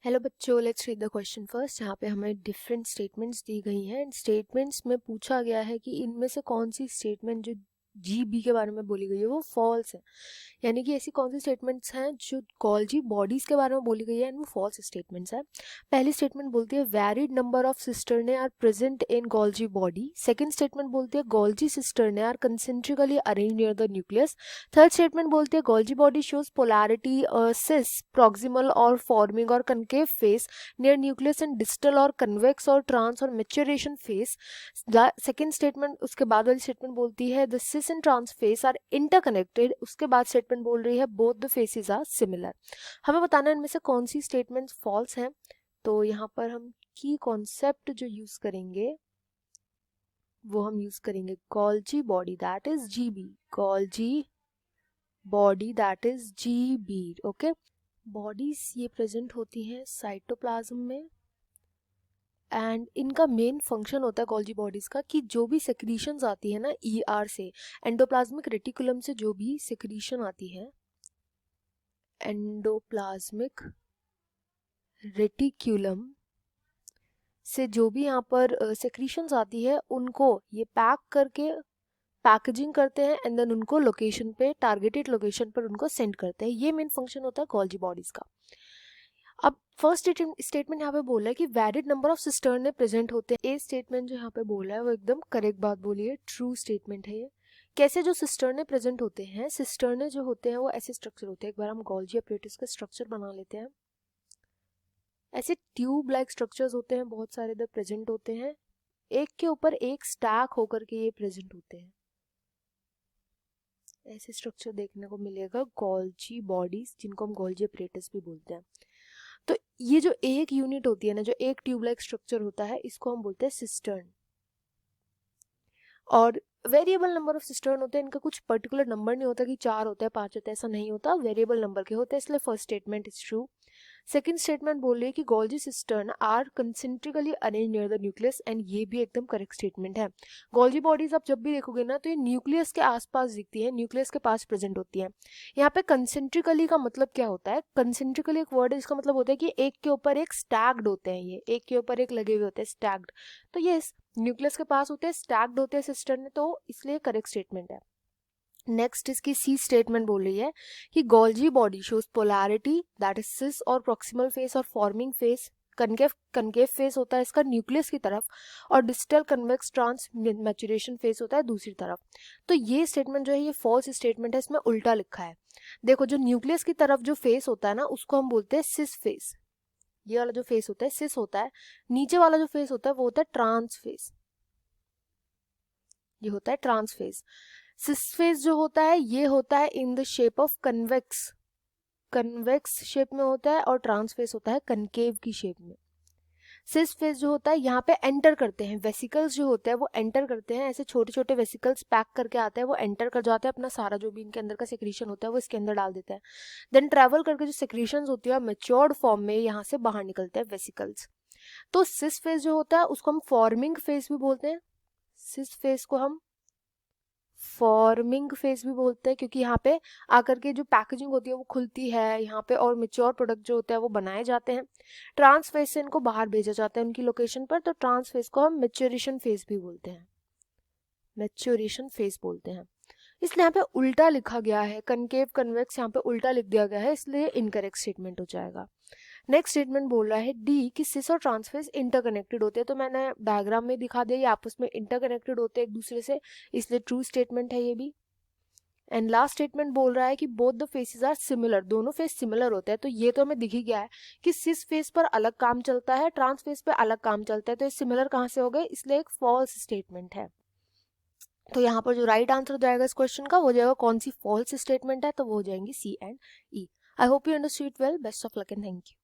Hello बच्चों, let's read the question first. यहाँ पे हमें डिफरेंट स्टेटमेंट्स दी गई हैं। स्टेटमेंट्स में पूछा गया है कि इनमें से कौन सी स्टेटमेंट जो जी बी के बारे में बोली गई है वो फॉल्स है, यानी कि ऐसी कौन सी स्टेटमेंट्स हैं जो गोल्जी बॉडीज के बारे में बोली गई है एंड वो फॉल्स स्टेटमेंट्स हैं। पहली स्टेटमेंट बोलती है varied number of cisternae are present in Golgi body. Second statement बोलती है Golgi cisternae are concentrically arrange near the nucleus. Third statement बोलती है Golgi body shows polarity cis proximal और फॉर्मिंग और concave face near nucleus and distal और convex और trans और maturation face. Second statement, उसके बाद वाली स्टेटमेंट बोलती है the cis and trans face are interconnected. उसके बाद स्टेटमेंट बोल रही है both the faces are similar. हमें बताना है इनमें से कौन सी स्टेटमेंट्स फॉल्स हैं। तो यहाँ पर हम की कॉन्सेप्ट जो यूज करेंगे वो हम यूज करेंगे Golgi body that is GB. Golgi body that is GB. Okay, bodies ये प्रेजेंट होती हैं साइटोप्लाज्म में एंड इनका मेन फंक्शन होता है गोल्जी बॉडीज का कि जो भी सेक्रीशंस आती है ना ईआर से, एंडोप्लाज्मिक रेटिकुलम से जो भी सेक्रीशन आती है, एंडोप्लाज्मिक रेटिक्यूलम से जो भी यहाँ पर सेक्रीशंस आती है उनको ये पैक करके पैकेजिंग करते हैं एंड देन उनको लोकेशन पे, टारगेटेड लोकेशन पर उनको सेंड करते हैं। ये मेन फंक्शन होता है गोल्जी बॉडीज का। अब फर्स्ट स्टेटमेंट यहाँ पे बोला है कि valid number of cisternae present होते हैं। ए स्टेटमेंट जो यहाँ पे बोला है वो एकदम करेक्ट बात बोली है, ट्रू स्टेटमेंट है ये। कैसे जो सिस्टर्ने प्रेजेंट होते हैं, सिस्टर्ने जो होते हैं वो ऐसे स्ट्रक्चर होते हैं। एक बार हम गोल्जी apparatus का स्ट्रक्चर बना लेते हैं। ऐसे ट्यूब लाइक स्ट्रक्चर्स होते हैं, बहुत सारे इधर प्रेजेंट होते हैं, एक के ऊपर एक स्टैक होकर के ये प्रेजेंट होते हैं। ऐसे स्ट्रक्चर देखने को मिलेगा गोल्जी बॉडीज, जिनको हम गोल्जी apparatus भी बोलते हैं। तो ये जो एक यूनिट होती है ना, जो एक ट्यूब लाइक स्ट्रक्चर होता है, इसको हम बोलते हैं सिस्टर्न। और वेरिएबल नंबर ऑफ सिस्टर्न होते हैं, इनका कुछ पर्टिकुलर नंबर नहीं होता कि 4 होता है 5 होता है, ऐसा नहीं होता, वेरिएबल नंबर के होते हैं, इसलिए first statement is true. Second statement बोल रही है कि Golgi cisterns are concentrically arrange near the nucleus and ये भी एकदम करेक्ट स्टेटमेंट है। गोल्जी बॉडीज आप जब भी देखोगे ना तो ये न्यूक्लियस के आसपास दिखती है, न्यूक्लियस के पास प्रेजेंट होती है। यहाँ पे कंसेंट्रिकली का मतलब क्या होता है? कंसेंट्रिकली एक वर्ड है, इसका मतलब होता है कि एक के ऊपर एक स्टैक्ड होते हैं, ये एक के ऊपर एक लगे हुए होते हैं, स्टैक्ड। तो ये न्यूक्लियस के पास होते हैं, स्टैक्ड होते हैं सिस्टर्न, तो इसलिए करेक्ट स्टेटमेंट है। नेक्स्ट इसकी सी स्टेटमेंट बोल रही है कि Golgi body shows polarity that is cis और प्रॉक्सिमल फेस और फॉर्मिंग फेस। कनकेव फेस होता है इसका न्यूक्लियस की तरफ और distal convex trans maturation face होता है दूसरी तरफ। तो ये स्टेटमेंट जो है ये फॉल्स स्टेटमेंट है, इसमें उल्टा लिखा है। देखो, जो न्यूक्लियस की तरफ जो फेस होता है ना उसको हम बोलते हैं सिस फेस। ये वाला जो फेस होता है सिस होता है, नीचे वाला जो फेस होता है वो होता है ट्रांस फेस, ये होता है ट्रांस फेस। सिस फेस जो होता है ये होता है in the shape of convex, convex shape में होता है, और ट्रांस फेस होता है कनकेव की शेप में। सिस फेस जो होता है यहाँ पे एंटर करते हैं वेसिकल्स, जो होते हैं वो एंटर करते हैं, ऐसे छोटे छोटे वेसिकल्स पैक करके आते हैं, वो एंटर कर जाते हैं, अपना सारा जो भी इनके अंदर का सेक्रीशन होता है वो इसके अंदर डाल देते हैं। देन ट्रेवल करके जो सेक्रीशन होती है मेच्योर्ड फॉर्म में यहाँ से बाहर निकलते हैं वेसिकल्स। तो सिस फेस जो होता है उसको हम फॉर्मिंग फेस भी बोलते हैं, सिस फेस को हम फॉर्मिंग फेज भी बोलते हैं, क्योंकि यहाँ पे आकर के जो पैकेजिंग होती है वो खुलती है यहाँ पे और मेच्योर प्रोडक्ट जो होते हैं वो बनाए जाते हैं। ट्रांस फेज से इनको बाहर भेजा जाता है उनकी लोकेशन पर, तो ट्रांस फेज को हम मेच्योरेशन फेज भी बोलते हैं, मेच्योरेशन फेज बोलते हैं। इसलिए यहाँ पे उल्टा लिखा गया है, कनकेव कन्वेक्स यहाँ पे उल्टा लिख दिया गया है, इसलिए इनकरेक्ट स्टेटमेंट हो जाएगा। नेक्स्ट स्टेटमेंट बोल रहा है डी कि सिस और ट्रांसफेस इंटरकनेक्टेड होते हैं, तो मैंने डायग्राम में दिखा दिया ये आपस में इंटरकनेक्टेड होते हैं एक दूसरे से, इसलिए ट्रू स्टेटमेंट है ये भी। एंड लास्ट स्टेटमेंट बोल रहा है कि both the faces are similar, दोनों फेस सिमिलर होते हैं, तो ये तो हमें दिख ही गया है कि सिस फेस पर अलग काम चलता है, ट्रांस फेस पर अलग काम चलता है, तो ये सिमिलर कहाँ से हो गए, इसलिए एक फॉल्स स्टेटमेंट है। तो यहाँ पर जो राइट आंसर हो जाएगा इस क्वेश्चन का वो जाएगा कौन सी फॉल्स स्टेटमेंट है, तो वो हो जाएंगी C and E. I hope you understood well, best of luck and thank you.